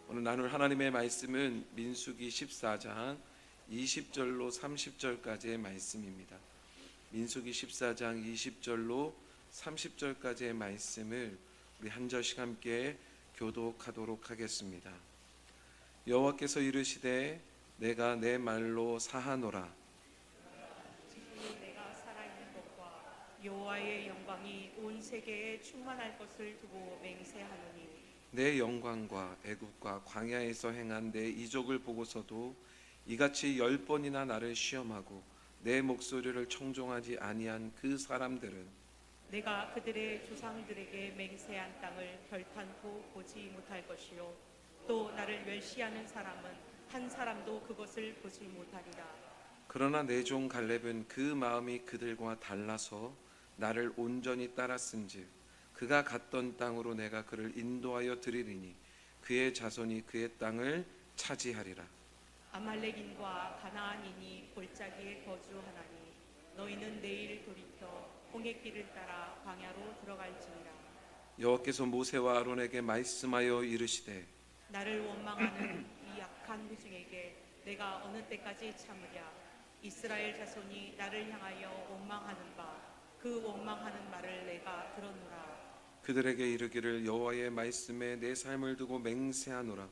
오늘 나눌 하나님의 말씀은 민수기 14장 20절로 30절까지의 말씀입니다. 민수기 14장 20절로 30절까지의 말씀을 우리 한 절씩 함께 교독하도록 하겠습니다. 여호와께서 이르시되 내가 내 말로 사하노라. 내가 살아있는 것과 여호와의 영광이 온 세계에 충만할 것을 두고 맹세하노니 내 영광과 애굽과 광야에서 행한 내 이적을 보고서도 이같이 10번이나 나를 시험하고 내 목소리를 청종하지 아니한 그 사람들은 내가 그들의 조상들에게 맹세한 땅을 결탄코 보지 못할 것이요 또 나를 멸시하는 사람은 한 사람도 그것을 보지 못하리라. 그러나 내 종 갈렙은 그 마음이 그들과 달라서 나를 온전히 따랐은즉 그가 갔던 땅으로 내가 그를 인도하여 드리리니 그의 자손이 그의 땅을 차지하리라. 아말렉인과 가나안인이 골짜기에 거주하나니 너희는 내일 돌이켜 홍해 길을 따라 광야로 들어갈지니라. 여호와께서 모세와 아론에게 말씀하여 이르시되 나를 원망하는 이 약한 무중에게 내가 어느 때까지 참으랴. 이스라엘 자손이 나를 향하여 원망하는 바 그 원망하는 말을 내가 들었노라. 그들에게 이르기를 여호와의 말씀에 내 삶을 두고 맹세하노라.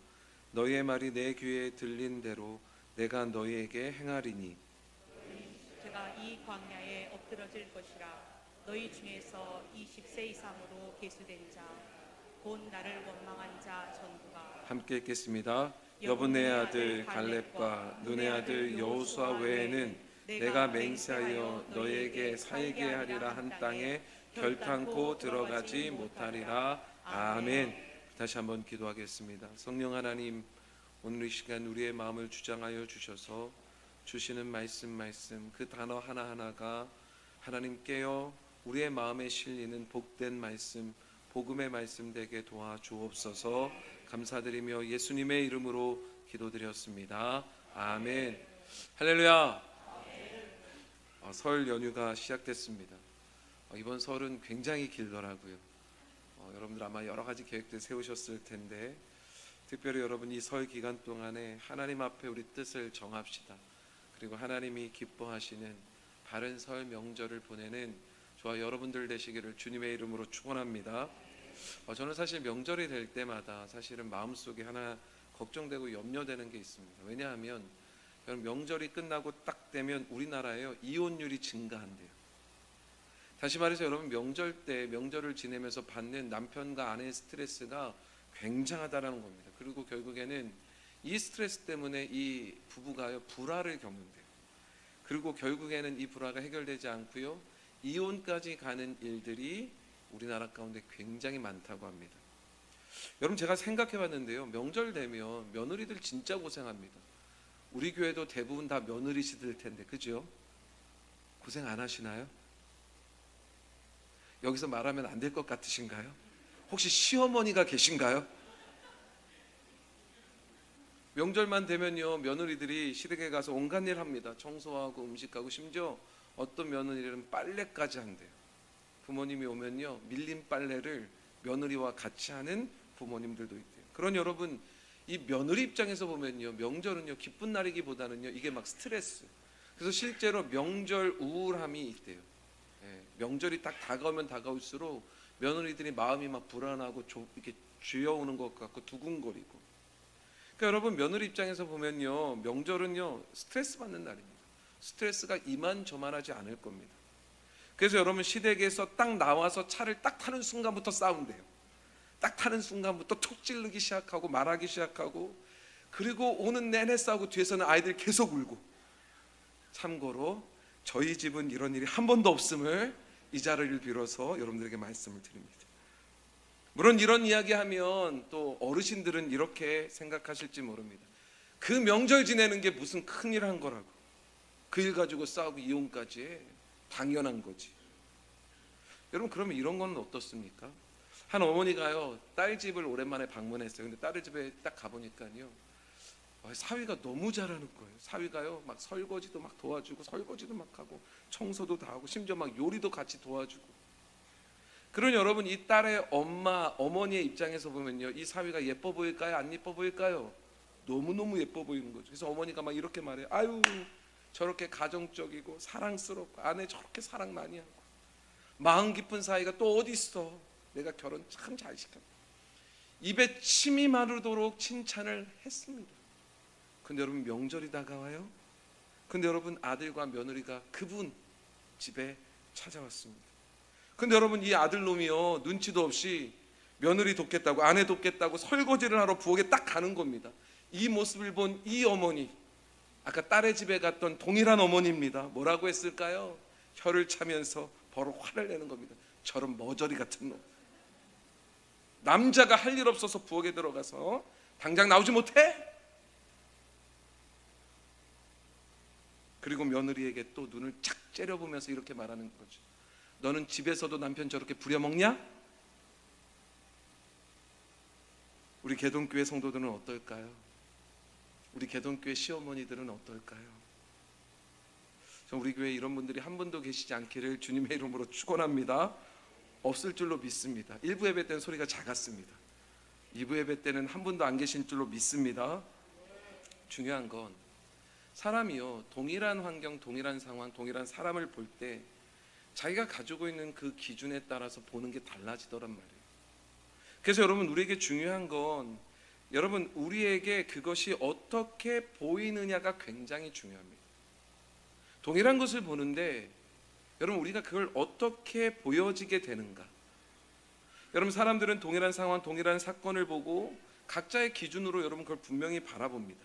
너희의 말이 내 귀에 들린 대로 내가 너희에게 행하리니 제가 이 광야에 엎드러질 것이라. 너희 중에서 20세 이상으로 계수된 자 곧 나를 원망한 자 전부가 함께 읽겠습니다. 여분의 아들 갈렙과 눈의 아들 여호수아 외에는 내가 맹세하여 너희에게 살게 하리라 한 땅에 결탄코 들어가지 못하리라. 아멘. 다시 한번 기도하겠습니다. 성령 하나님, 오늘 이 시간 우리의 마음을 주장하여 주셔서 주시는 말씀 그 단어 하나하나가 하나님 깨어 우리의 마음에 실리는 복된 말씀, 복음의 말씀 되게 도와주옵소서. 감사드리며 예수님의 이름으로 기도드렸습니다. 아멘. 할렐루야. 설 연휴가 시작됐습니다. 이번 설은 굉장히 길더라고요. 여러분들 아마 여러 가지 계획들 세우셨을 텐데 특별히 여러분 이 설 기간 동안에 하나님 앞에 우리 뜻을 정합시다. 그리고 하나님이 기뻐하시는 바른 설 명절을 보내는 저와 여러분들 되시기를 주님의 이름으로 축원합니다. 저는 사실 명절이 될 때마다 사실은 마음속에 하나 걱정되고 염려되는 게 있습니다. 왜냐하면 여러분 명절이 끝나고 딱 되면 우리나라에요 이혼율이 증가한대요. 다시 말해서 여러분 명절 때 명절을 지내면서 받는 남편과 아내의 스트레스가 굉장하다라는 겁니다. 그리고 결국에는 이 스트레스 때문에 이 부부가요 불화를 겪는데요. 그리고 결국에는 이 불화가 해결되지 않고요 이혼까지 가는 일들이 우리나라 가운데 굉장히 많다고 합니다. 여러분 제가 생각해봤는데요, 명절 되면 며느리들 진짜 고생합니다. 우리 교회도 대부분 다 며느리시들 텐데 그죠? 고생 안 하시나요? 여기서 말하면 안 될 것 같으신가요? 혹시 시어머니가 계신가요? 명절만 되면요 며느리들이 시댁에 가서 온갖 일 합니다. 청소하고 음식하고 심지어 어떤 며느리들은 빨래까지 한대요. 부모님이 오면요 밀린 빨래를 며느리와 같이 하는 부모님들도 있대요. 그런 여러분 이 며느리 입장에서 보면요 명절은요 기쁜 날이기보다는요 이게 막 스트레스. 그래서 실제로 명절 우울함이 있대요. 명절이 딱 다가오면 다가올수록 며느리들이 마음이 막 불안하고 이렇게 쥐어오는 것 같고 두근거리고. 그러니까 여러분 며느리 입장에서 보면요 명절은요 스트레스 받는 날입니다. 스트레스가 이만저만하지 않을 겁니다. 그래서 여러분 시댁에서 딱 나와서 차를 딱 타는 순간부터 싸운대요. 딱 타는 순간부터 톡 찌르기 시작하고 말하기 시작하고 그리고 오는 내내 싸우고 뒤에서는 아이들 계속 울고. 참고로 저희 집은 이런 일이 한 번도 없음을 이 자리를 빌어서 여러분들에게 말씀을 드립니다. 물론 이런 이야기하면 또 어르신들은 이렇게 생각하실지 모릅니다. 그 명절 지내는 게 무슨 큰일 한 거라고. 그 일 가지고 싸우고 이혼까지 해. 당연한 거지. 여러분 그러면 이런 건 어떻습니까? 한 어머니가요 딸 집을 오랜만에 방문했어요. 근데 딸 집에 딱 가보니까요 사위가 너무 잘하는 거예요. 사위가요 막 설거지도 막 도와주고 설거지도 막 하고 청소도 다 하고 심지어 막 요리도 같이 도와주고. 그러니 여러분, 이 딸의 어머니의 입장에서 보면요, 이 사위가 예뻐 보일까요? 안 예뻐 보일까요? 너무너무 예뻐 보이는 거죠. 그래서 어머니가 막 이렇게 말해요. 아유, 저렇게 가정적이고 사랑스럽고 아내 저렇게 사랑 많이 하고 마음 깊은 사이가 또 어디 있어. 내가 결혼 참 잘 시켰다. 입에 침이 마르도록 칭찬을 했습니다. 근데 여러분, 명절이 다가와요. 근데 여러분, 아들과 며느리가 그분 집에 찾아왔습니다. 근데 여러분, 이 아들놈이요, 눈치도 없이 며느리 돕겠다고, 아내 돕겠다고 설거지를 하러 부엌에 딱 가는 겁니다. 이 모습을 본 이 어머니, 아까 딸의 집에 갔던 동일한 어머니입니다. 뭐라고 했을까요? 혀를 차면서 바로 화를 내는 겁니다. 저런 머저리 같은 놈. 남자가 할 일 없어서 부엌에 들어가서 당장 나오지 못해? 그리고 며느리에게 또 눈을 착 째려보면서 이렇게 말하는 거죠. 너는 집에서도 남편 저렇게 부려먹냐? 우리 개동교회 성도들은 어떨까요? 우리 개동교회 시어머니들은 어떨까요? 우리 교회에 이런 분들이 한 분도 계시지 않기를 주님의 이름으로 축원합니다. 없을 줄로 믿습니다. 1부 예배 때는 소리가 작았습니다. 2부 예배 때는 한 분도 안 계신 줄로 믿습니다. 중요한 건 사람이요, 동일한 환경, 동일한 상황, 동일한 사람을 볼 때 자기가 가지고 있는 그 기준에 따라서 보는 게 달라지더란 말이에요. 그래서 여러분, 우리에게 중요한 건 여러분, 우리에게 그것이 어떻게 보이느냐가 굉장히 중요합니다. 동일한 것을 보는데 여러분, 우리가 그걸 어떻게 보여지게 되는가? 여러분, 사람들은 동일한 상황, 동일한 사건을 보고 각자의 기준으로 여러분 그걸 분명히 바라봅니다.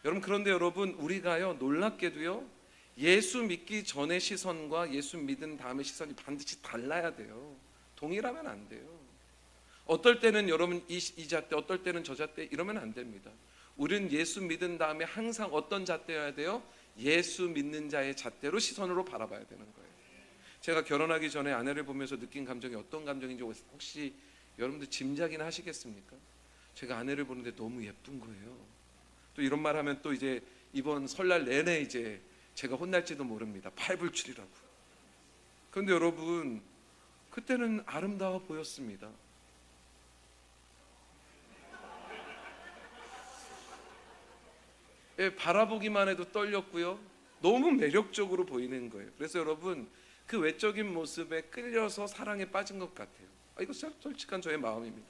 여러분, 그런데 여러분, 우리가요, 놀랍게도요, 예수 믿기 전의 시선과 예수 믿은 다음의 시선이 반드시 달라야 돼요. 동일하면 안 돼요. 어떨 때는 여러분 이 잣대, 어떨 때는 저 잣대, 이러면 안 됩니다. 우리는 예수 믿은 다음에 항상 어떤 잣대여야 돼요? 예수 믿는 자의 잣대로, 시선으로 바라봐야 되는 거예요. 제가 결혼하기 전에 아내를 보면서 느낀 감정이 어떤 감정인지 혹시 여러분들 짐작이나 하시겠습니까? 제가 아내를 보는데 너무 예쁜 거예요. 또 이런 말 하면 또 이제 이번 설날 내내 이제 제가 혼날지도 모릅니다. 팔불출이라고. 그런데 여러분, 그때는 아름다워 보였습니다. 예, 바라보기만 해도 떨렸고요, 너무 매력적으로 보이는 거예요. 그래서 여러분, 그 외적인 모습에 끌려서 사랑에 빠진 것 같아요. 이거 솔직한 저의 마음입니다.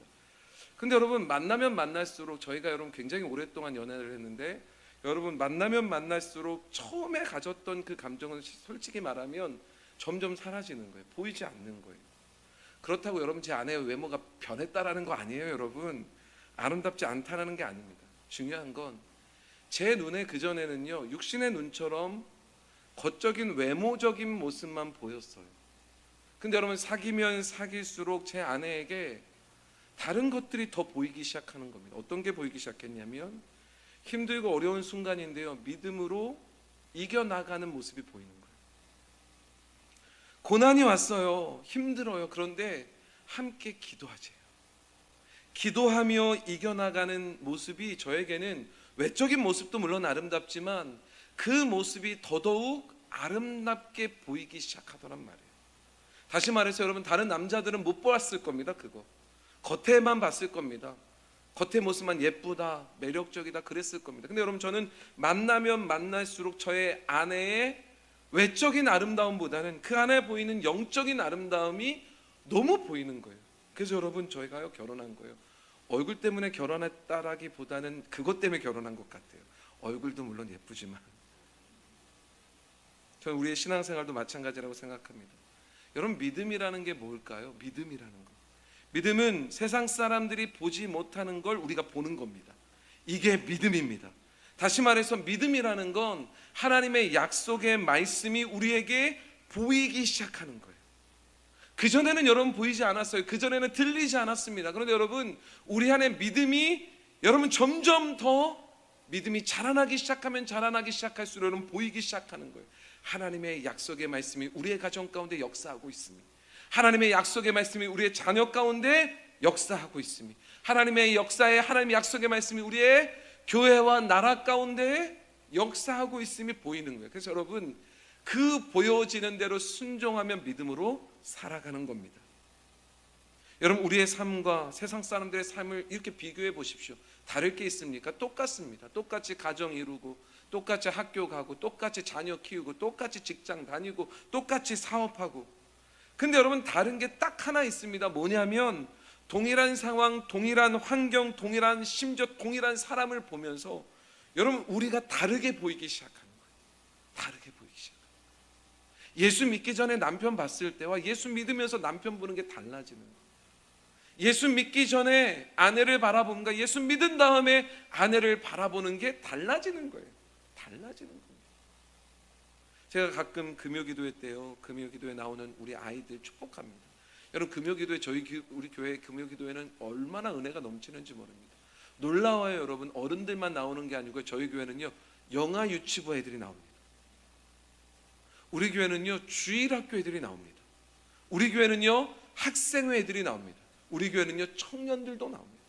근데 여러분, 만나면 만날수록, 저희가 여러분 굉장히 오랫동안 연애를 했는데 여러분, 만나면 만날수록 처음에 가졌던 그 감정은 솔직히 말하면 점점 사라지는 거예요. 보이지 않는 거예요. 그렇다고 여러분, 제 아내의 외모가 변했다라는 거 아니에요. 여러분, 아름답지 않다라는 게 아닙니다. 중요한 건 제 눈에 그전에는요, 육신의 눈처럼 겉적인 외모적인 모습만 보였어요. 근데 여러분, 사귀면 사귈수록 제 아내에게 다른 것들이 더 보이기 시작하는 겁니다. 어떤 게 보이기 시작했냐면 힘들고 어려운 순간인데요, 믿음으로 이겨나가는 모습이 보이는 거예요. 고난이 왔어요. 힘들어요. 그런데 함께 기도하세요. 기도하며 이겨나가는 모습이 저에게는 외적인 모습도 물론 아름답지만 그 모습이 더더욱 아름답게 보이기 시작하더란 말이에요. 다시 말해서 여러분, 다른 남자들은 못 보았을 겁니다. 그거 겉에만 봤을 겁니다. 겉의 모습만 예쁘다, 매력적이다 그랬을 겁니다. 근데 여러분, 저는 만나면 만날수록 저의 아내의 외적인 아름다움보다는 그 안에 보이는 영적인 아름다움이 너무 보이는 거예요. 그래서 여러분, 저희가요, 결혼한 거예요. 얼굴 때문에 결혼했다라기보다는 그것 때문에 결혼한 것 같아요. 얼굴도 물론 예쁘지만 저는 우리의 신앙생활도 마찬가지라고 생각합니다. 여러분, 믿음이라는 게 뭘까요? 믿음이라는 거, 믿음은 세상 사람들이 보지 못하는 걸 우리가 보는 겁니다. 이게 믿음입니다. 다시 말해서 믿음이라는 건 하나님의 약속의 말씀이 우리에게 보이기 시작하는 거예요. 그전에는 여러분 보이지 않았어요. 그전에는 들리지 않았습니다. 그런데 여러분, 우리 안에 믿음이 여러분 점점 더 믿음이 자라나기 시작하면 자라나기 시작할수록 여러분 보이기 시작하는 거예요. 하나님의 약속의 말씀이 우리의 가정 가운데 역사하고 있습니다. 하나님의 약속의 말씀이 우리의 자녀 가운데 역사하고 있습니다. 하나님의 역사에 하나님의 약속의 말씀이 우리의 교회와 나라 가운데 역사하고 있음이 보이는 거예요. 그래서 여러분, 그 보여지는 대로 순종하면 믿음으로 살아가는 겁니다. 여러분, 우리의 삶과 세상 사람들의 삶을 이렇게 비교해 보십시오. 다를 게 있습니까? 똑같습니다. 똑같이 가정 이루고, 똑같이 학교 가고, 똑같이 자녀 키우고, 똑같이 직장 다니고, 똑같이 사업하고. 근데 여러분, 다른 게 딱 하나 있습니다. 뭐냐면 동일한 상황, 동일한 환경, 동일한 심지어 동일한 사람을 보면서 여러분, 우리가 다르게 보이기 시작하는 거예요. 다르게 보이기 시작하는 거예요. 예수 믿기 전에 남편 봤을 때와 예수 믿으면서 남편 보는 게 달라지는 거예요. 예수 믿기 전에 아내를 바라보는가, 예수 믿은 다음에 아내를 바라보는 게 달라지는 거예요. 달라지는 겁니다. 제가 가끔 금요기도회 때요, 금요기도에 나오는 우리 아이들 축복합니다. 여러분, 금요기도회, 우리 교회 금요기도회는 얼마나 은혜가 넘치는지 모릅니다. 놀라워요. 여러분, 어른들만 나오는 게 아니고 저희 교회는요, 영아 유치부 애들이 나옵니다. 우리 교회는요, 주일학교 애들이 나옵니다. 우리 교회는요, 학생회 애들이 나옵니다. 우리 교회는요, 청년들도 나옵니다.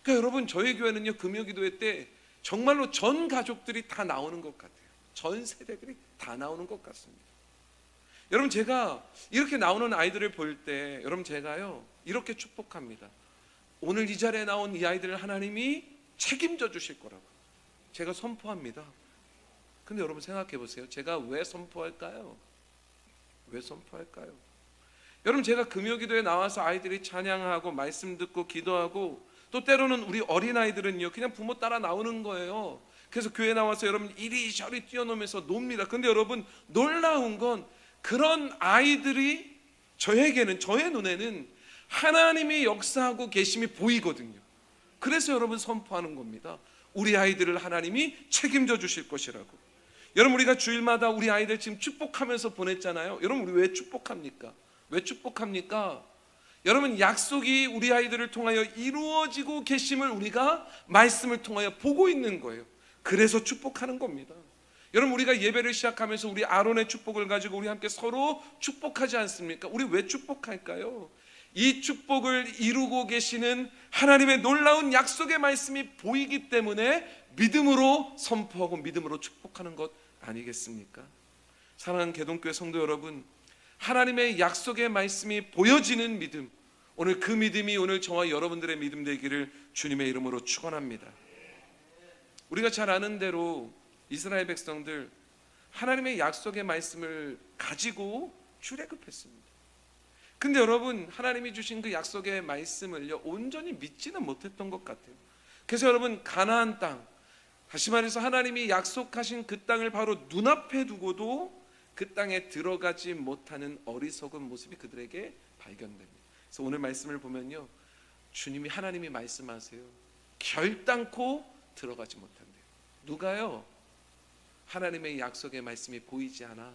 그러니까 여러분, 저희 교회는요, 금요기도회 때 정말로 전 가족들이 다 나오는 것 같아요. 전 세대들이 다 나오는 것 같습니다. 여러분, 제가 이렇게 나오는 아이들을 볼 때 여러분, 제가요 이렇게 축복합니다. 오늘 이 자리에 나온 이 아이들을 하나님이 책임져 주실 거라고 제가 선포합니다. 근데 여러분, 생각해 보세요. 제가 왜 선포할까요? 왜 선포할까요? 여러분, 제가 금요기도에 나와서 아이들이 찬양하고 말씀 듣고 기도하고, 또 때로는 우리 어린아이들은요 그냥 부모 따라 나오는 거예요. 그래서 교회 나와서 여러분 이리저리 뛰어노면서 놉니다. 근데 여러분, 놀라운 건 그런 아이들이 저에게는, 저의 눈에는 하나님이 역사하고 계심이 보이거든요. 그래서 여러분, 선포하는 겁니다. 우리 아이들을 하나님이 책임져 주실 것이라고. 여러분, 우리가 주일마다 우리 아이들 지금 축복하면서 보냈잖아요. 여러분, 우리 왜 축복합니까? 왜 축복합니까? 여러분, 약속이 우리 아이들을 통하여 이루어지고 계심을 우리가 말씀을 통하여 보고 있는 거예요. 그래서 축복하는 겁니다. 여러분, 우리가 예배를 시작하면서 우리 아론의 축복을 가지고 우리 함께 서로 축복하지 않습니까? 우리 왜 축복할까요? 이 축복을 이루고 계시는 하나님의 놀라운 약속의 말씀이 보이기 때문에 믿음으로 선포하고 믿음으로 축복하는 것 아니겠습니까? 사랑하는 개동교회 성도 여러분, 하나님의 약속의 말씀이 보여지는 믿음, 오늘 그 믿음이 오늘 저와 여러분들의 믿음 되기를 주님의 이름으로 축원합니다. 우리가 잘 아는 대로 이스라엘 백성들 하나님의 약속의 말씀을 가지고 출애굽했습니다. 근데 여러분, 하나님이 주신 그 약속의 말씀을요 온전히 믿지는 못했던 것 같아요. 그래서 여러분, 가나안 땅, 다시 말해서 하나님이 약속하신 그 땅을 바로 눈앞에 두고도 그 땅에 들어가지 못하는 어리석은 모습이 그들에게 발견됩니다. 그래서 오늘 말씀을 보면요, 주님이, 하나님이 말씀하세요. 결단코 들어가지 못한대요. 누가요? 하나님의 약속의 말씀이 보이지 않아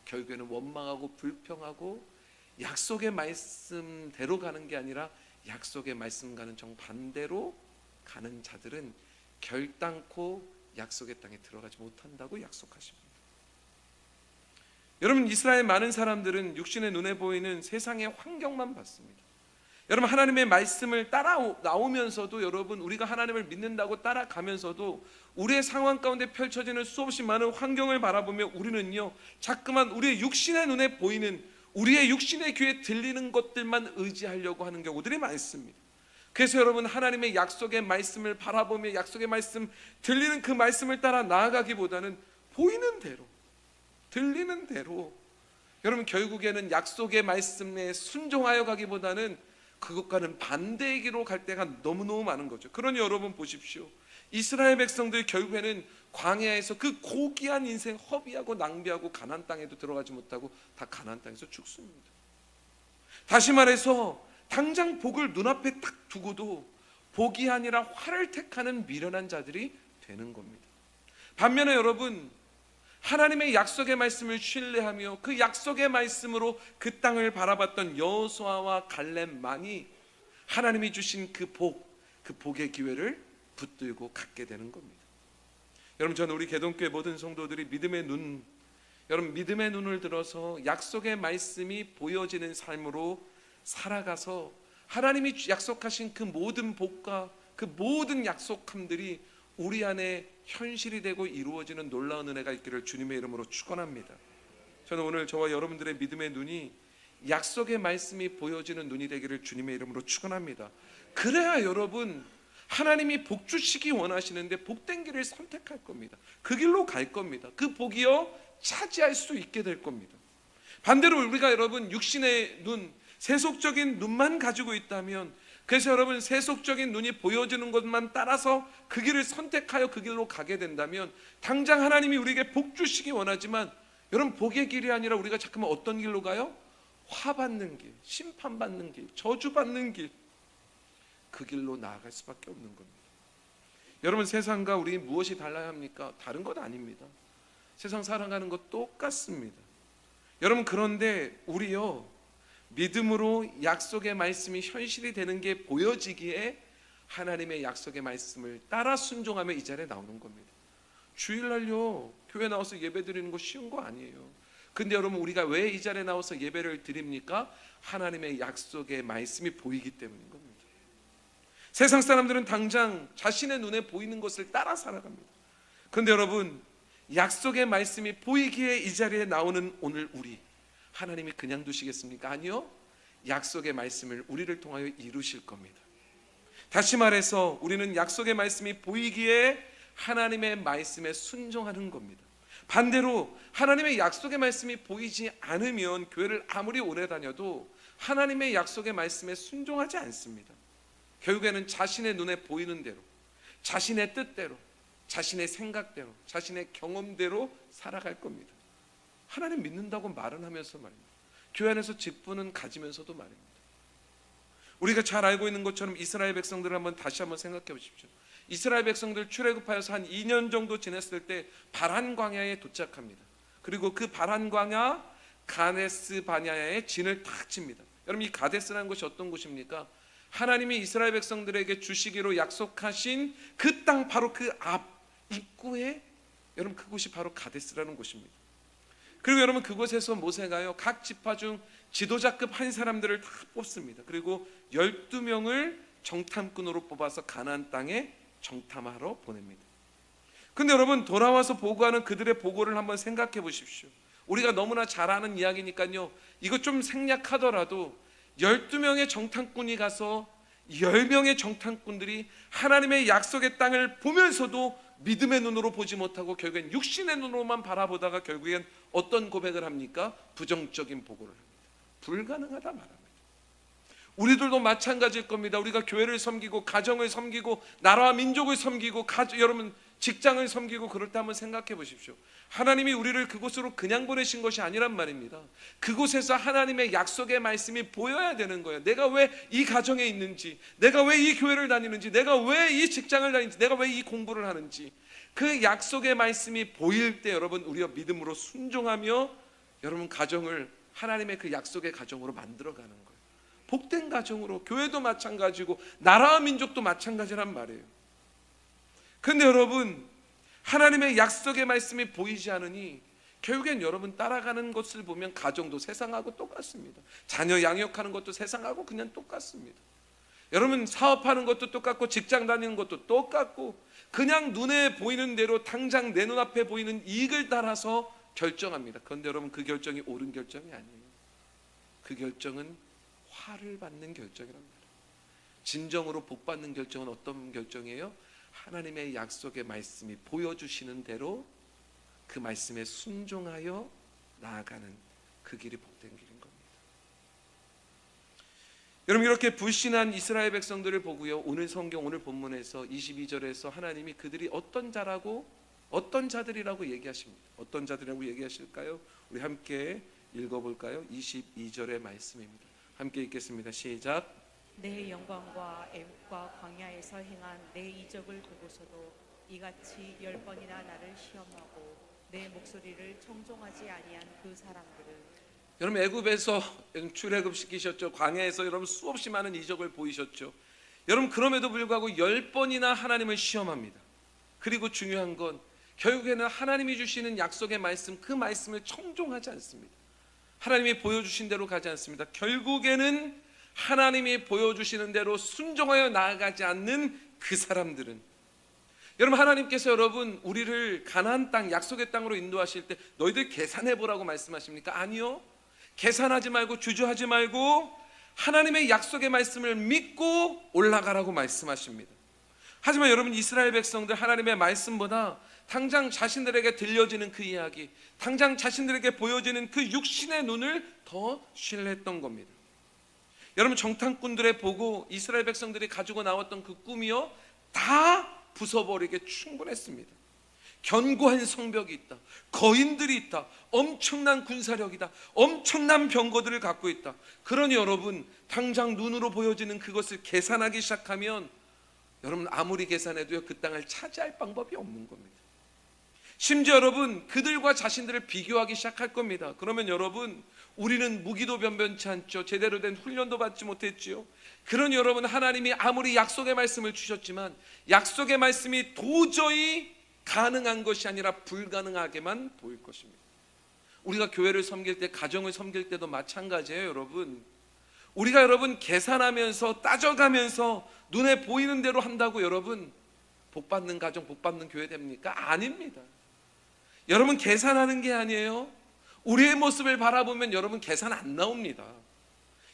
결국에는 원망하고 불평하고 약속의 말씀대로 가는 게 아니라 약속의 말씀과는 정반대로 가는 자들은 결단코 약속의 땅에 들어가지 못한다고 약속하십니다. 여러분, 이스라엘 많은 사람들은 육신의 눈에 보이는 세상의 환경만 봤습니다. 여러분, 하나님의 말씀을 따라 나오면서도, 여러분, 우리가 하나님을 믿는다고 따라가면서도 우리의 상황 가운데 펼쳐지는 수없이 많은 환경을 바라보며 우리는요 자꾸만 우리의 육신의 눈에 보이는, 우리의 육신의 귀에 들리는 것들만 의지하려고 하는 경우들이 많습니다. 그래서 여러분, 하나님의 약속의 말씀을 바라보며 약속의 말씀, 들리는 그 말씀을 따라 나아가기보다는 보이는 대로, 들리는 대로, 여러분, 결국에는 약속의 말씀에 순종하여 가기보다는 그것과는 반대의 길로 갈 때가 너무너무 많은 거죠. 그러니 여러분 보십시오. 이스라엘 백성들 결국에는 광야에서 그 고귀한 인생 허비하고 낭비하고 가나안 땅에도 들어가지 못하고 다 가나안 땅에서 죽습니다. 다시 말해서 당장 복을 눈앞에 딱 두고도 복이 아니라 화를 택하는 미련한 자들이 되는 겁니다. 반면에 여러분, 하나님의 약속의 말씀을 신뢰하며 그 약속의 말씀으로 그 땅을 바라봤던 여호수아와 갈렙만이 하나님이 주신 그 복의 기회를 붙들고 갖게 되는 겁니다. 여러분, 저는 우리 개동교회 모든 성도들이 믿음의 눈, 여러분, 믿음의 눈을 들어서 약속의 말씀이 보여지는 삶으로 살아가서 하나님이 약속하신 그 모든 복과 그 모든 약속함들이 우리 안에 현실이 되고 이루어지는 놀라운 은혜가 있기를 주님의 이름으로 축원합니다. 저는 오늘 저와 여러분들의 믿음의 눈이 약속의 말씀이 보여지는 눈이 되기를 주님의 이름으로 축원합니다. 그래야 여러분 하나님이 복 주시기 원하시는데 복된 길을 선택할 겁니다. 그 길로 갈 겁니다. 그 복이요 차지할 수 있게 될 겁니다. 반대로 우리가 여러분 육신의 눈, 세속적인 눈만 가지고 있다면, 그래서 여러분 세속적인 눈이 보여지는 것만 따라서 그 길을 선택하여 그 길로 가게 된다면 당장 하나님이 우리에게 복 주시기 원하지만 여러분 복의 길이 아니라 우리가 잠깐만 어떤 길로 가요? 화받는 길, 심판받는 길, 저주받는 길, 그 길로 나아갈 수밖에 없는 겁니다. 여러분 세상과 우리 무엇이 달라야 합니까? 다른 것 아닙니다. 세상 살아가는 것 똑같습니다. 여러분 그런데 우리요 믿음으로 약속의 말씀이 현실이 되는 게 보여지기에 하나님의 약속의 말씀을 따라 순종하며 이 자리에 나오는 겁니다. 주일날요 교회 나와서 예배 드리는 거 쉬운 거 아니에요. 근데 여러분 우리가 왜 이 자리에 나와서 예배를 드립니까? 하나님의 약속의 말씀이 보이기 때문인 겁니다. 세상 사람들은 당장 자신의 눈에 보이는 것을 따라 살아갑니다. 그런데 여러분 약속의 말씀이 보이기에 이 자리에 나오는 오늘 우리, 하나님이 그냥 두시겠습니까? 아니요. 약속의 말씀을 우리를 통하여 이루실 겁니다. 다시 말해서 우리는 약속의 말씀이 보이기에 하나님의 말씀에 순종하는 겁니다. 반대로 하나님의 약속의 말씀이 보이지 않으면 교회를 아무리 오래 다녀도 하나님의 약속의 말씀에 순종하지 않습니다. 결국에는 자신의 눈에 보이는 대로, 자신의 뜻대로, 자신의 생각대로, 자신의 경험대로 살아갈 겁니다. 하나님 믿는다고 말은 하면서 말입니다. 교회 안에서 직분은 가지면서도 말입니다. 우리가 잘 알고 있는 것처럼 이스라엘 백성들을 다시 한번 생각해 보십시오. 이스라엘 백성들 출애굽하여서 한 2년 정도 지냈을 때 바란 광야에 도착합니다. 그리고 그 바란 광야 가데스 바냐에 진을 탁 칩니다. 여러분 이 가데스라는 곳이 어떤 곳입니까? 하나님이 이스라엘 백성들에게 주시기로 약속하신 그 땅 바로 그 앞 입구에 여러분 그곳이 바로 가데스라는 곳입니다. 그리고 여러분 그곳에서 모세가요 각 지파 중 지도자급 한 사람들을 다 뽑습니다. 그리고 12명을 정탐꾼으로 뽑아서 가나안 땅에 정탐하러 보냅니다. 근데 여러분 돌아와서 보고하는 그들의 보고를 한번 생각해 보십시오. 우리가 너무나 잘 아는 이야기니까요 이거 좀 생략하더라도 12명의 정탐꾼이 가서 10명의 정탐꾼들이 하나님의 약속의 땅을 보면서도 믿음의 눈으로 보지 못하고 결국엔 육신의 눈으로만 바라보다가 결국엔 어떤 고백을 합니까? 부정적인 보고를 합니다. 불가능하다 말합니다. 우리들도 마찬가지일 겁니다. 우리가 교회를 섬기고 가정을 섬기고 나라와 민족을 섬기고 여러분 직장을 섬기고 그럴 때 한번 생각해 보십시오. 하나님이 우리를 그곳으로 그냥 보내신 것이 아니란 말입니다. 그곳에서 하나님의 약속의 말씀이 보여야 되는 거예요. 내가 왜 이 가정에 있는지, 내가 왜 이 교회를 다니는지, 내가 왜 이 직장을 다니는지, 내가 왜 이 공부를 하는지 그 약속의 말씀이 보일 때 여러분 우리가 믿음으로 순종하며 여러분 가정을 하나님의 그 약속의 가정으로 만들어가는 거예요. 복된 가정으로, 교회도 마찬가지고 나라와 민족도 마찬가지란 말이에요. 근데 여러분 하나님의 약속의 말씀이 보이지 않으니 결국엔 여러분 따라가는 것을 보면 가정도 세상하고 똑같습니다. 자녀 양육하는 것도 세상하고 그냥 똑같습니다. 여러분 사업하는 것도 똑같고 직장 다니는 것도 똑같고 그냥 눈에 보이는 대로 당장 내 눈앞에 보이는 이익을 따라서 결정합니다. 그런데 여러분 그 결정이 옳은 결정이 아니에요. 그 결정은 화를 받는 결정이랍니다. 진정으로 복 받는 결정은 어떤 결정이에요? 하나님의 약속의 말씀이 보여주시는 대로 그 말씀에 순종하여 나아가는 그 길이 복된 길인 겁니다. 여러분 이렇게 불신한 이스라엘 백성들을 보고요 오늘 성경 오늘 본문에서 22절에서 하나님이 그들이 어떤 자들이라고 얘기하십니다. 어떤 자들이라고 얘기하실까요? 우리 함께 읽어볼까요? 22절의 말씀입니다. 함께 읽겠습니다. 시작. 내 영광과 애국과 광야에서 행한 내 이적을 보고서도 이같이 10번이나 나를 시험하고 내 목소리를 청종하지 아니한 그 사람들은 여러분 애굽에서 출애굽 시키셨죠. 광야에서 여러분 수없이 많은 이적을 보이셨죠. 여러분 그럼에도 불구하고 10번이나 하나님을 시험합니다. 그리고 중요한 건 결국에는 하나님이 주시는 약속의 말씀 그 말씀을 청종하지 않습니다. 하나님이 보여주신 대로 가지 않습니다. 결국에는 하나님이 보여주시는 대로 순종하여 나아가지 않는 그 사람들은 여러분 하나님께서 여러분 우리를 가나안 땅 약속의 땅으로 인도하실 때 너희들 계산해 보라고 말씀하십니까? 아니요. 계산하지 말고 주저하지 말고 하나님의 약속의 말씀을 믿고 올라가라고 말씀하십니다. 하지만 여러분, 이스라엘 백성들 하나님의 말씀보다 당장 자신들에게 들려지는 그 이야기, 당장 자신들에게 보여지는 그 육신의 눈을 더 신뢰했던 겁니다. 여러분, 정탐꾼들의 보고 이스라엘 백성들이 가지고 나왔던 그 꿈이요, 다 부숴버리게 충분했습니다. 견고한 성벽이 있다, 거인들이 있다, 엄청난 군사력이다, 엄청난 병거들을 갖고 있다. 그러니 여러분, 당장 눈으로 보여지는 그것을 계산하기 시작하면 여러분, 아무리 계산해도요, 그 땅을 차지할 방법이 없는 겁니다. 심지어 여러분, 그들과 자신들을 비교하기 시작할 겁니다. 그러면 여러분, 우리는 무기도 변변치 않죠. 제대로 된 훈련도 받지 못했지요. 그러니 여러분, 하나님이 아무리 약속의 말씀을 주셨지만 약속의 말씀이 도저히 가능한 것이 아니라 불가능하게만 보일 것입니다. 우리가 교회를 섬길 때, 가정을 섬길 때도 마찬가지예요. 여러분, 우리가 여러분 계산하면서 따져가면서 눈에 보이는 대로 한다고 여러분 복 받는 가정, 복 받는 교회 됩니까? 아닙니다. 여러분, 계산하는 게 아니에요. 우리의 모습을 바라보면 여러분 계산 안 나옵니다.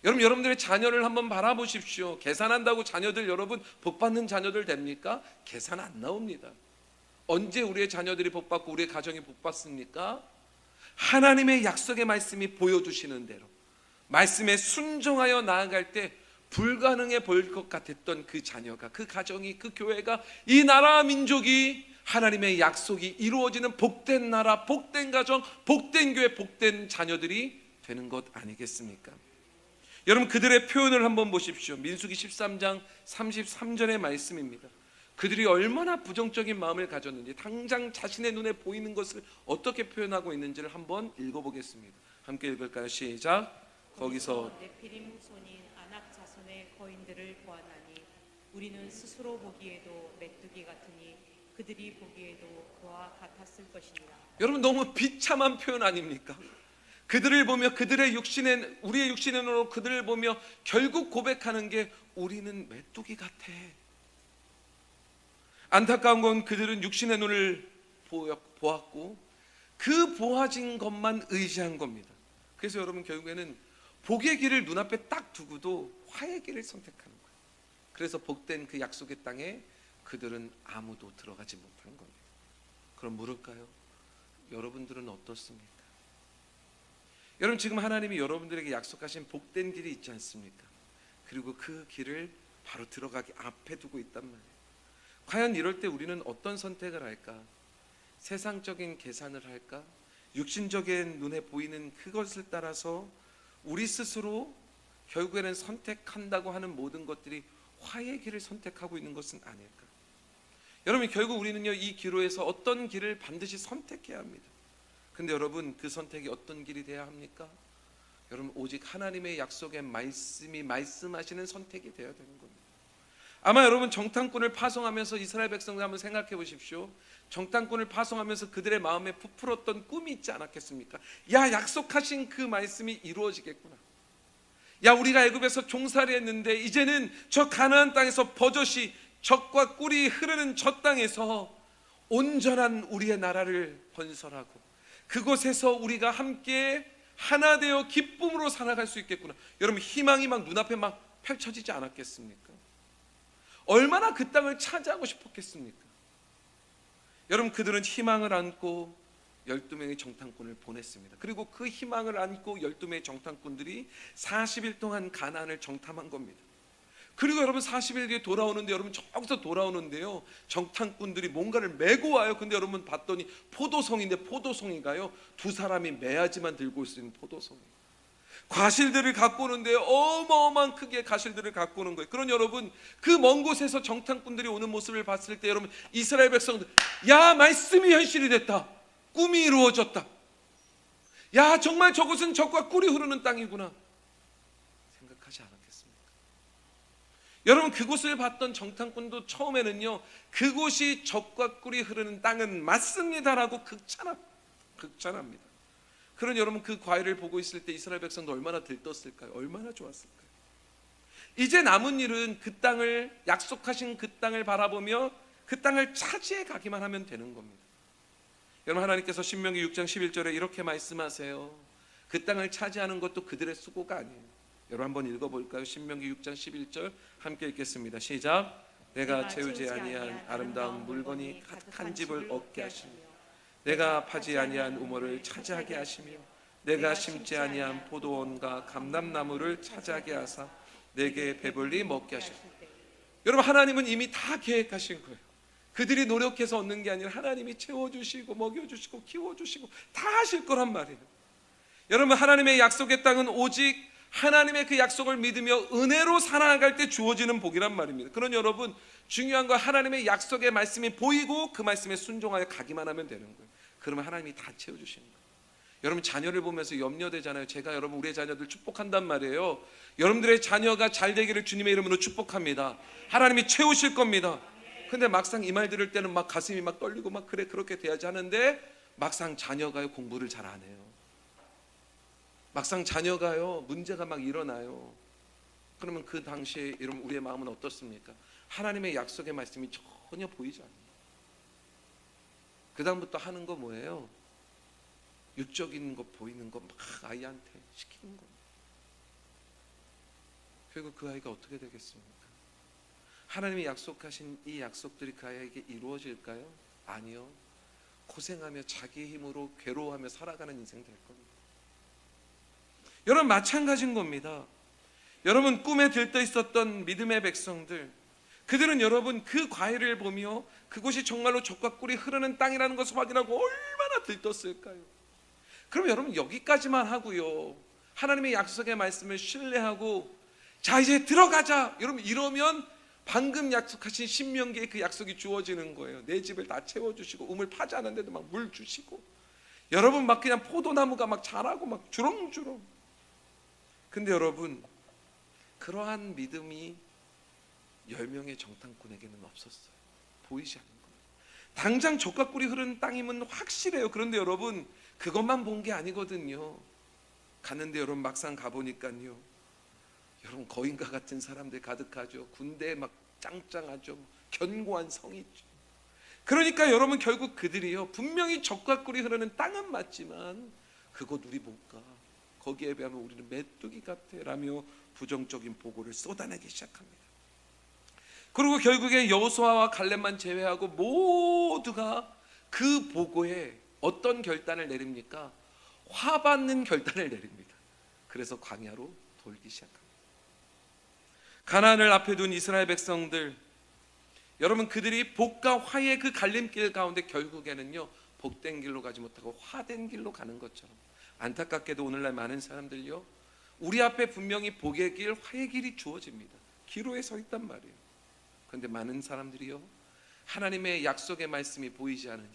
여러분, 여러분들의 자녀를 한번 바라보십시오. 계산한다고 자녀들 여러분 복 받는 자녀들 됩니까? 계산 안 나옵니다. 언제 우리의 자녀들이 복 받고 우리의 가정이 복 받습니까? 하나님의 약속의 말씀이 보여주시는 대로 말씀에 순종하여 나아갈 때 불가능해 보일 것 같았던 그 자녀가, 그 가정이, 그 교회가, 이 나라 민족이 하나님의 약속이 이루어지는 복된 나라, 복된 가정, 복된 교회, 복된 자녀들이 되는 것 아니겠습니까? 여러분, 그들의 표현을 한번 보십시오. 민수기 13장 33절의 말씀입니다. 그들이 얼마나 부정적인 마음을 가졌는지, 당장 자신의 눈에 보이는 것을 어떻게 표현하고 있는지를 한번 읽어보겠습니다. 함께 읽을까요? 시작. 거기서 네피림 후손인 아낙 자손의 거인들을 보았나니 우리는 스스로 보기에도 메뚜기 같으니 그들이 보기에도 그와 같았을 것이니라. 여러분, 너무 비참한 표현 아닙니까? 그들을 보며 우리의 육신의 눈으로 그들을 보며 결국 고백하는 게 우리는 메뚜기 같아. 안타까운 건 그들은 육신의 눈을 보았고 그 보아진 것만 의지한 겁니다. 그래서 여러분, 결국에는 복의 길을 눈앞에 딱 두고도 화의 길을 선택하는 거예요. 그래서 복된 그 약속의 땅에 그들은 아무도 들어가지 못한 겁니다. 그럼 물을까요? 여러분들은 어떻습니까? 여러분, 지금 하나님이 여러분들에게 약속하신 복된 길이 있지 않습니까? 그리고 그 길을 바로 들어가기 앞에 두고 있단 말이에요. 과연 이럴 때 우리는 어떤 선택을 할까? 세상적인 계산을 할까? 육신적인 눈에 보이는 그것을 따라서 우리 스스로 결국에는 선택한다고 하는 모든 것들이 화의 길을 선택하고 있는 것은 아닐까? 여러분, 결국 우리는요, 이 기로에서 어떤 길을 반드시 선택해야 합니다. 근데 여러분, 그 선택이 어떤 길이 돼야 합니까? 여러분, 오직 하나님의 약속의 말씀이 말씀하시는 선택이 되어야 되는 겁니다. 아마 여러분, 정탐꾼을 파송하면서 이스라엘 백성들 한번 생각해 보십시오. 정탐꾼을 파송하면서 그들의 마음에 부풀었던 꿈이 있지 않았겠습니까? 야, 약속하신 그 말씀이 이루어지겠구나. 야, 우리가 애굽에서 종살이 했는데 이제는 저 가나안 땅에서 버젓이 젖과 꿀이 흐르는 저 땅에서 온전한 우리의 나라를 건설하고 그곳에서 우리가 함께 하나 되어 기쁨으로 살아갈 수 있겠구나. 여러분, 희망이 막 눈앞에 막 펼쳐지지 않았겠습니까? 얼마나 그 땅을 차지하고 싶었겠습니까? 여러분, 그들은 희망을 안고 12명의 정탐꾼을 보냈습니다. 그리고 그 희망을 안고 12명의 정탐꾼들이 40일 동안 가나안을 정탐한 겁니다. 그리고 여러분, 40일 뒤에 돌아오는데, 여러분 저기서 돌아오는데요, 정탐꾼들이 뭔가를 메고 와요. 근데 여러분 봤더니 포도송인데, 포도송이가요, 두 사람이 매야지만 들고 있는 포도송이, 과실들을 갖고 오는데 어마어마한 크기의 과실들을 갖고 오는 거예요. 그런 여러분, 그 먼 곳에서 정탐꾼들이 오는 모습을 봤을 때 여러분, 이스라엘 백성들, 야, 말씀이 현실이 됐다, 꿈이 이루어졌다, 야, 정말 저곳은 젖과 꿀이 흐르는 땅이구나 생각하지 않았겠습니까? 여러분, 그곳을 봤던 정탐꾼도 처음에는요, 그곳이 젖과 꿀이 흐르는 땅은 맞습니다라고 극찬합니다. 그런 여러분, 그 과일을 보고 있을 때 이스라엘 백성도 얼마나 들떴을까요? 얼마나 좋았을까요? 이제 남은 일은 그 땅을, 약속하신 그 땅을 바라보며 그 땅을 차지해 가기만 하면 되는 겁니다. 여러분, 하나님께서 신명기 6장 11절에 이렇게 말씀하세요. 그 땅을 차지하는 것도 그들의 수고가 아니에요. 여러분 한번 읽어볼까요? 신명기 6장 11절 함께 읽겠습니다. 시작. 내가 채우지 아니한 아름다운 물건이 가득한 집을 얻게 하시며 내가 파지 아니한 우물을 차지하게 하시며 내가 심지 아니한 포도원과 감람나무를 차지하게 하사 내게 배불리 먹게 하시며. 여러분 하나님은 이미 다 계획하신 거예요. 그들이 노력해서 얻는 게 아니라 하나님이 채워주시고 먹여주시고 키워주시고 다 하실 거란 말이에요. 여러분 하나님의 약속의 땅은 오직 하나님의 그 약속을 믿으며 은혜로 살아갈 때 주어지는 복이란 말입니다. 그런 여러분 중요한 건 하나님의 약속의 말씀이 보이고 그 말씀에 순종하여 가기만 하면 되는 거예요. 그러면 하나님이 다 채워주시는 거예요. 여러분 자녀를 보면서 염려되잖아요. 제가 여러분 우리의 자녀들 축복한단 말이에요. 여러분들의 자녀가 잘 되기를 주님의 이름으로 축복합니다. 하나님이 채우실 겁니다. 근데 막상 이 말 들을 때는 막 가슴이 막 떨리고 막 그래 그렇게 돼야지 하는데 막상 자녀가요 공부를 잘 안 해요. 막상 자녀가요 문제가 막 일어나요. 그러면 그 당시에 여러분 우리의 마음은 어떻습니까? 하나님의 약속의 말씀이 전혀 보이지 않아요. 그 다음부터 하는 거 뭐예요? 육적인 거 보이는 거 막 아이한테 시키는 겁니다. 결국 그 아이가 어떻게 되겠습니까? 하나님이 약속하신 이 약속들이 그 아이에게 이루어질까요? 아니요. 고생하며 자기 힘으로 괴로워하며 살아가는 인생 될 겁니다. 여러분 마찬가지인 겁니다. 여러분 꿈에 들떠 있었던 믿음의 백성들, 그들은 여러분 그 과일을 보며 그곳이 정말로 젖과 꿀이 흐르는 땅이라는 것을 확인하고 얼마나 들떴을까요? 그럼 여러분 여기까지만 하고요 하나님의 약속의 말씀을 신뢰하고 자 이제 들어가자 여러분 이러면 방금 약속하신 신명기에 그 약속이 주어지는 거예요. 내 집을 다 채워주시고 우물 파지 않은데도 막 물 주시고 여러분 막 그냥 포도나무가 막 자라고 막 주렁주렁. 근데 여러분 그러한 믿음이 10명의 정탐꾼에게는 없었어요. 보이지 않는 거예요. 당장 젖과 꿀이 흐르는 땅이면 확실해요. 그런데 여러분 그것만 본 게 아니거든요. 갔는데 여러분 막상 가보니까요 여러분 거인과 같은 사람들 가득하죠. 군대에 막 짱짱하죠. 견고한 성이 있죠. 그러니까 여러분 결국 그들이요 분명히 젖과 꿀이 흐르는 땅은 맞지만 그곳 우리 못 가. 거기에 비하면 우리는 메뚜기 같아 라며 부정적인 보고를 쏟아내기 시작합니다. 그리고 결국에 여호수아와 갈렙만 제외하고 모두가 그 보고에 어떤 결단을 내립니까? 화받는 결단을 내립니다. 그래서 광야로 돌기 시작합니다. 가나안을 앞에 둔 이스라엘 백성들, 여러분 그들이 복과 화의 그 갈림길 가운데 결국에는요 복된 길로 가지 못하고 화된 길로 가는 것처럼 안타깝게도 오늘날 많은 사람들요 우리 앞에 분명히 복의 길, 화의 길이 주어집니다. 기로에 서 있단 말이에요. 그런데 많은 사람들이요 하나님의 약속의 말씀이 보이지 않으니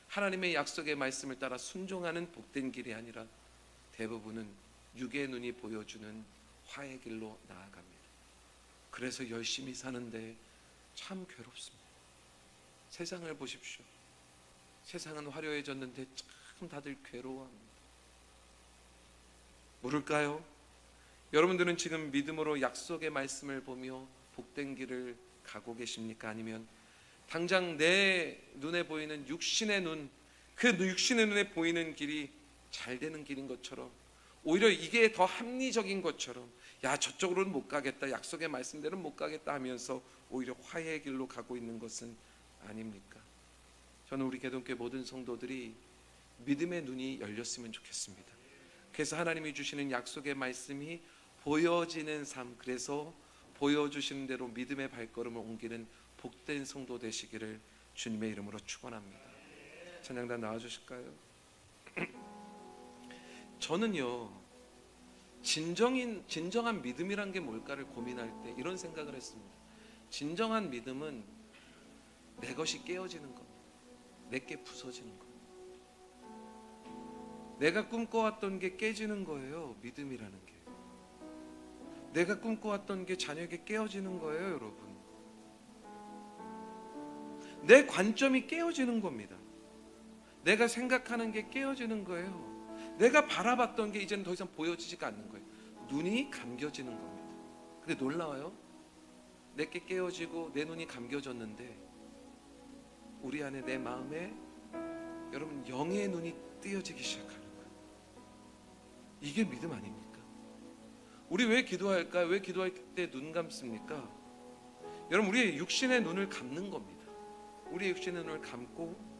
하나님의 약속의 말씀을 따라 순종하는 복된 길이 아니라 대부분은 육의 눈이 보여주는 화의 길로 나아갑니다. 그래서 열심히 사는데 참 괴롭습니다. 세상을 보십시오. 세상은 화려해졌는데 참 다들 괴로워합니다. 모를까요? 여러분들은 지금 믿음으로 약속의 말씀을 보며 복된 길을 가고 계십니까? 아니면 당장 내 눈에 보이는 육신의 눈, 그 육신의 눈에 보이는 길이 잘 되는 길인 것처럼 오히려 이게 더 합리적인 것처럼 야 저쪽으로는 못 가겠다, 약속의 말씀대로는 못 가겠다 하면서 오히려 화해의 길로 가고 있는 것은 아닙니까? 저는 우리 개동교회 모든 성도들이 믿음의 눈이 열렸으면 좋겠습니다. 그래서 하나님이 주시는 약속의 말씀이 보여지는 삶, 그래서 보여주시는 대로 믿음의 발걸음을 옮기는 복된 성도 되시기를 주님의 이름으로 축원합니다. 찬양단 나와주실까요? 저는요 진정한 믿음이란 게 뭘까를 고민할 때 이런 생각을 했습니다. 진정한 믿음은 내 것이 깨어지는 겁니다. 내게 부서지는 겁니다. 내가 꿈꿔왔던 게 깨지는 거예요. 믿음이라는 게. 내가 꿈꿔왔던 게 자녀에게 깨어지는 거예요. 여러분, 내 관점이 깨어지는 겁니다. 내가 생각하는 게 깨어지는 거예요. 내가 바라봤던 게 이제는 더 이상 보여지지가 않는 거예요. 눈이 감겨지는 겁니다. 근데 놀라워요. 내게 깨어지고 내 눈이 감겨졌는데 우리 안에 내 마음에 여러분 영의 눈이 뜨여지기 시작하는 거예요. 이게 믿음 아닙니까? 우리 왜 기도할까요? 왜 기도할 때 눈 감습니까? 여러분, 우리의 육신의 눈을 감는 겁니다. 우리의 육신의 눈을 감고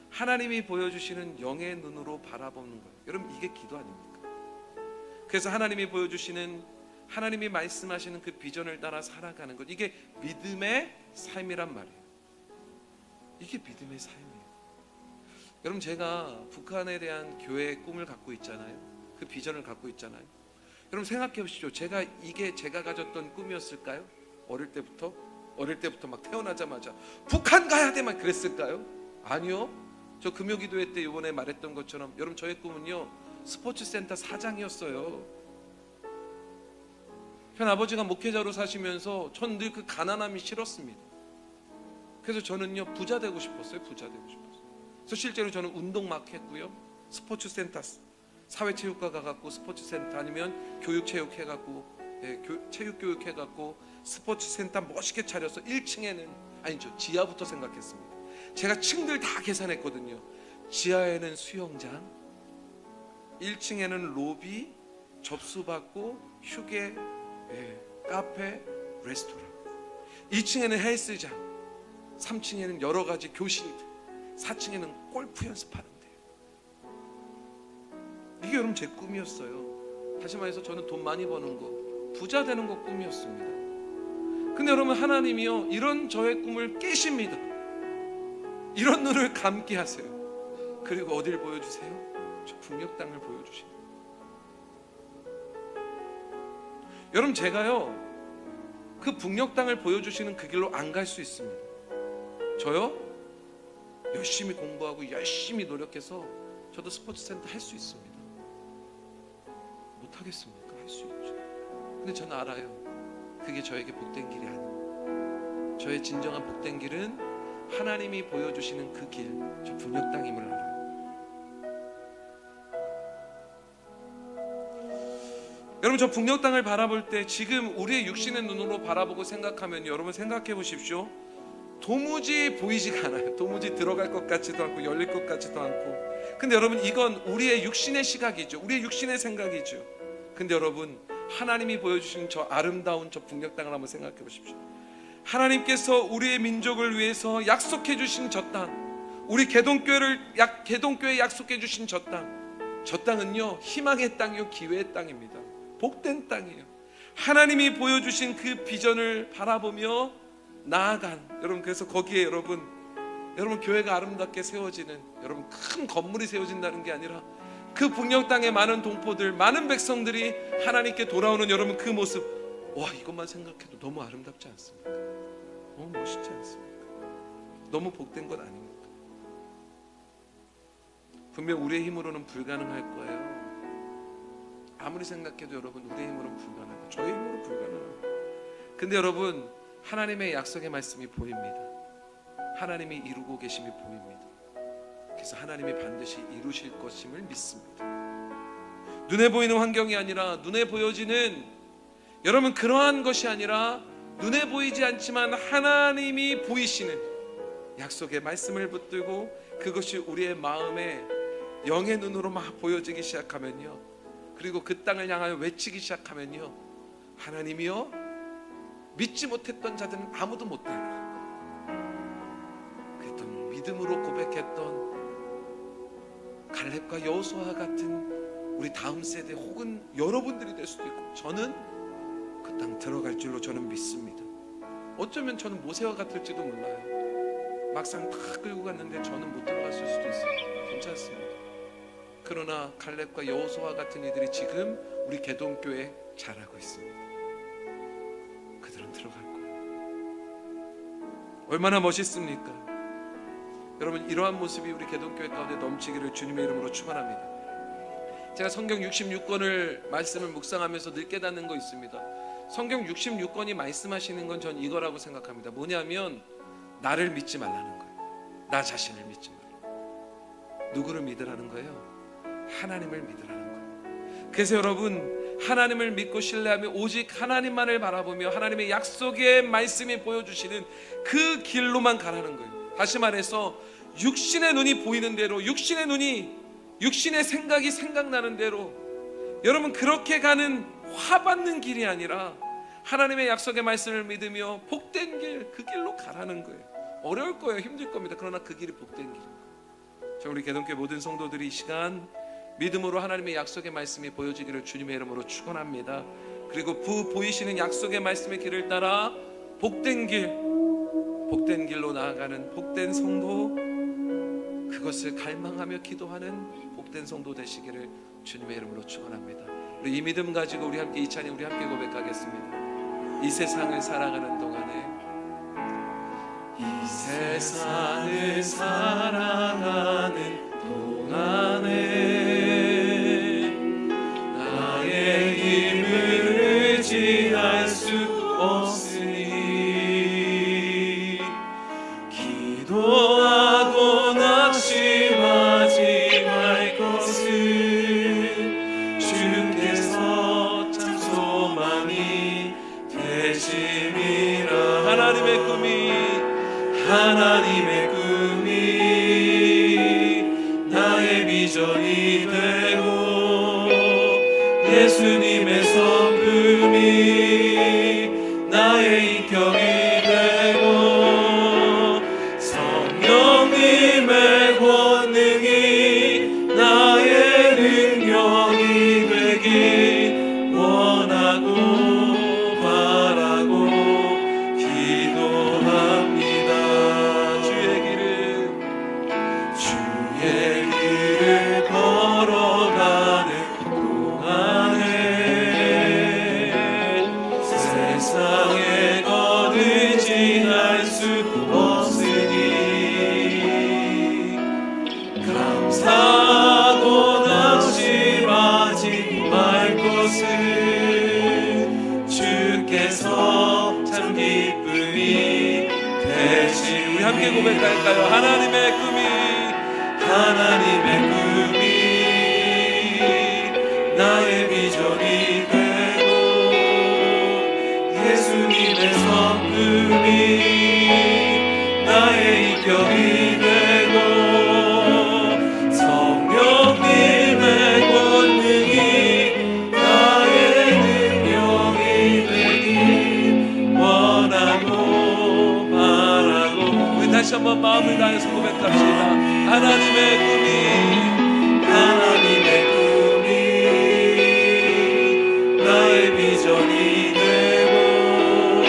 하나님이 보여주시는 영의 눈으로 바라보는 거예요. 여러분, 이게 기도 아닙니까? 그래서 하나님이 보여주시는, 하나님이 말씀하시는 그 비전을 따라 살아가는 것, 이게 믿음의 삶이란 말이에요. 이게 믿음의 삶이에요. 여러분, 제가 북한에 대한 교회의 꿈을 갖고 있잖아요. 그 비전을 갖고 있잖아요. 여러분, 생각해 보십시오. 이게 제가 가졌던 꿈이었을까요? 어릴 때부터 막 태어나자마자 북한 가야 돼만 그랬을까요? 아니요. 저 금요기도회 때 이번에 말했던 것처럼 여러분, 저의 꿈은요, 스포츠센터 사장이었어요. 현 아버지가 목회자로 사시면서 전 늘 그 가난함이 싫었습니다. 그래서 저는요, 부자 되고 싶었어요. 그래서 실제로 저는 운동 막 했고요, 스포츠센터, 사회체육과 가갖고 스포츠센터, 아니면 교육체육 해갖고, 체육교육 해갖고 스포츠센터 멋있게 차려서 1층에는, 아니죠, 지하부터 생각했습니다. 제가 층들 다 계산했거든요. 지하에는 수영장, 1층에는 로비, 접수받고 휴게, 카페, 레스토랑, 2층에는 헬스장, 3층에는 여러 가지 교실들, 4층에는 골프 연습하는 데. 이게 여러분 제 꿈이었어요. 다시 말해서 저는 돈 많이 버는 거, 부자 되는 거 꿈이었습니다. 근데 여러분, 하나님이요, 이런 저의 꿈을 깨십니다. 이런 눈을 감게 하세요. 그리고 어딜 보여주세요? 저 북녘 땅을 보여주시는. 여러분, 제가요, 그 북녘 땅을 보여주시는 그 길로 안 갈 수 있습니다. 저요, 열심히 공부하고 열심히 노력해서 저도 스포츠센터 할 수 있습니다. 못하겠습니까? 할 수 있죠. 근데 저는 알아요, 그게 저에게 복된 길이 아닙니다. 저의 진정한 복된 길은 하나님이 보여주시는 그 길, 저 북녘 땅임을 알아요. 여러분, 저 북녘 땅을 바라볼 때 지금 우리의 육신의 눈으로 바라보고 생각하면, 여러분 생각해 보십시오. 도무지 보이지가 않아요. 도무지 들어갈 것 같지도 않고 열릴 것 같지도 않고. 근데 여러분, 이건 우리의 육신의 시각이죠. 우리의 육신의 생각이죠. 근데 여러분, 하나님이 보여주신 저 아름다운 저 북녘 땅을 한번 생각해 보십시오. 하나님께서 우리의 민족을 위해서 약속해 주신 저 땅, 우리 개동교회에 약속해 주신 저 땅은요, 희망의 땅이요, 기회의 땅입니다. 복된 땅이에요. 하나님이 보여주신 그 비전을 바라보며 나아간, 여러분, 그래서 거기에 여러분 교회가 아름답게 세워지는, 여러분 큰 건물이 세워진다는 게 아니라 그 북녘 땅의 많은 동포들, 많은 백성들이 하나님께 돌아오는 여러분 그 모습, 와, 이것만 생각해도 너무 아름답지 않습니까? 너무 멋있지 않습니까? 너무 복된 것 아닙니까? 분명 우리의 힘으로는 불가능할 거예요. 아무리 생각해도 여러분, 우리의 힘으로는 불가능해요. 저의 힘으로 불가능해요. 근데 여러분, 하나님의 약속의 말씀이 보입니다. 하나님이 이루고 계심이 보입니다. 그래서 하나님이 반드시 이루실 것임을 믿습니다. 눈에 보이는 환경이 아니라, 눈에 보여지는, 여러분 그러한 것이 아니라, 눈에 보이지 않지만 하나님이 보이시는 약속의 말씀을 붙들고 그것이 우리의 마음에 영의 눈으로 막 보여지기 시작하면요, 그리고 그 땅을 향하여 외치기 시작하면요, 하나님이요, 믿지 못했던 자들은 아무도 못 따라, 그랬던 믿음으로 고백했던 갈렙과 여호수아 같은 우리 다음 세대, 혹은 여러분들이 될 수도 있고, 저는 그 땅 들어갈 줄로 저는 믿습니다. 어쩌면 저는 모세와 같을지도 몰라요. 막상 다 끌고 갔는데 저는 못 들어갔을 수도 있어요. 괜찮습니다. 그러나 갈렙과 여호수아 같은 이들이 지금 우리 개동교회에 자라고 있습니다. 그들은 들어갈 거예요. 얼마나 멋있습니까? 여러분, 이러한 모습이 우리 개동교회 가운데 넘치기를 주님의 이름으로 축원합니다. 제가 성경 66권을 말씀을 묵상하면서 늘 깨닫는 거 있습니다. 성경 66권이 말씀하시는 건 전 이거라고 생각합니다. 뭐냐면, 나를 믿지 말라는 거예요. 나 자신을 믿지 말라. 누구를 믿으라는 거예요? 하나님을 믿으라는 거예요. 그래서 여러분, 하나님을 믿고 신뢰하며 오직 하나님만을 바라보며 하나님의 약속의 말씀이 보여주시는 그 길로만 가라는 거예요. 다시 말해서, 육신의 눈이 보이는 대로, 육신의 생각이 생각나는 대로, 여러분, 그렇게 가는 화받는 길이 아니라 하나님의 약속의 말씀을 믿으며 복된 길, 그 길로 가라는 거예요. 어려울 거예요. 힘들 겁니다. 그러나 그 길이 복된 길입니다. 자, 우리 개동교회 모든 성도들이 이 시간 믿음으로 하나님의 약속의 말씀이 보여지기를 주님의 이름으로 축원합니다. 그리고 보이시는 약속의 말씀의 길을 따라 복된 길로 나아가는 복된 성도, 그것을 갈망하며 기도하는 복된 성도 되시기를 주님의 이름으로 축원합니다. 우리 이 믿음 가지고 우리 함께 이 찬양 우리 함께 고백하겠습니다. 이 세상을 살아가는 동안에, 이 세상을 살아가는 동안에 나의 힘을 의지할 수 없으니 기도하고 낙심하지 말 것을 주께서 참 소망이 되심이라. 하나님의 꿈이 나의 비전이 되고 예수님의 성품이 나의 인격이 되고 성령님의 권능이 나의 능력이 되길 원하고 바라고 기도합니다. 주의 길을 걸어가는 동안에 세상에 것 의지할 수 없으니 감사하고 낙심하지 말 것을 주께서 참 기쁨이 되시. 우리 함께 고백할까요? 하나님의 꿈이 나의 비전이 되고 예수님의 성품이 나의 인격이 되고 성령님의 권능이 나의 능력이 되길 원하고 바라고. 우리 다시 한번 마음을 다해서 고백합시다. 하나님의 꿈이 나의 비전이 되고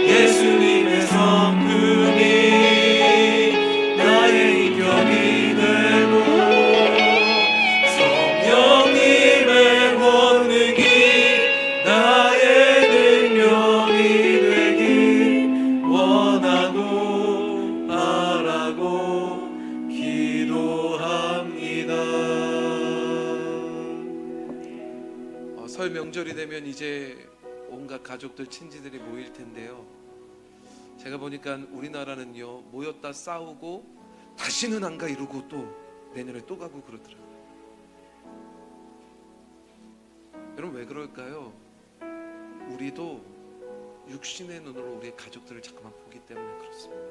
예수님의 성품이 나의 인격이 되고 성령님의 권능이 나의 능력이 되길 원하고 바라고 기도합니다. 설 명절이 되면 이제 온갖 가족들, 친지들이 모일 텐데요. 제가 보니까 우리나라는요, 모였다 싸우고 다시는 안 가 이러고 또 내년에 또 가고 그러더라고요. 여러분, 왜 그럴까요? 우리도 육신의 눈으로 우리의 가족들을 자꾸만 보기 때문에 그렇습니다.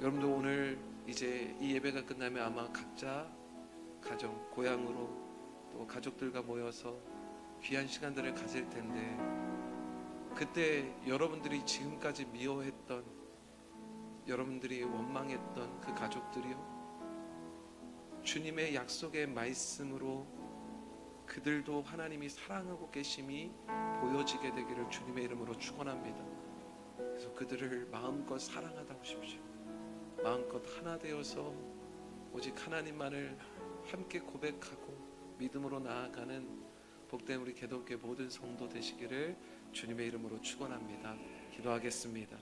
여러분도 오늘 이제 이 예배가 끝나면 아마 각자 가정, 고향으로 또 가족들과 모여서 귀한 시간들을 가질 텐데, 그때 여러분들이 지금까지 미워했던, 여러분들이 원망했던 그 가족들이요, 주님의 약속의 말씀으로 그들도 하나님이 사랑하고 계심이 보여지게 되기를 주님의 이름으로 축원합니다. 그래서 그들을 마음껏 사랑하다 오십시오. 마음껏 하나 되어서 오직 하나님만을 함께 고백하고 믿음으로 나아가는 복된 우리 개동교회 모든 성도 되시기를 주님의 이름으로 축원합니다. 기도하겠습니다.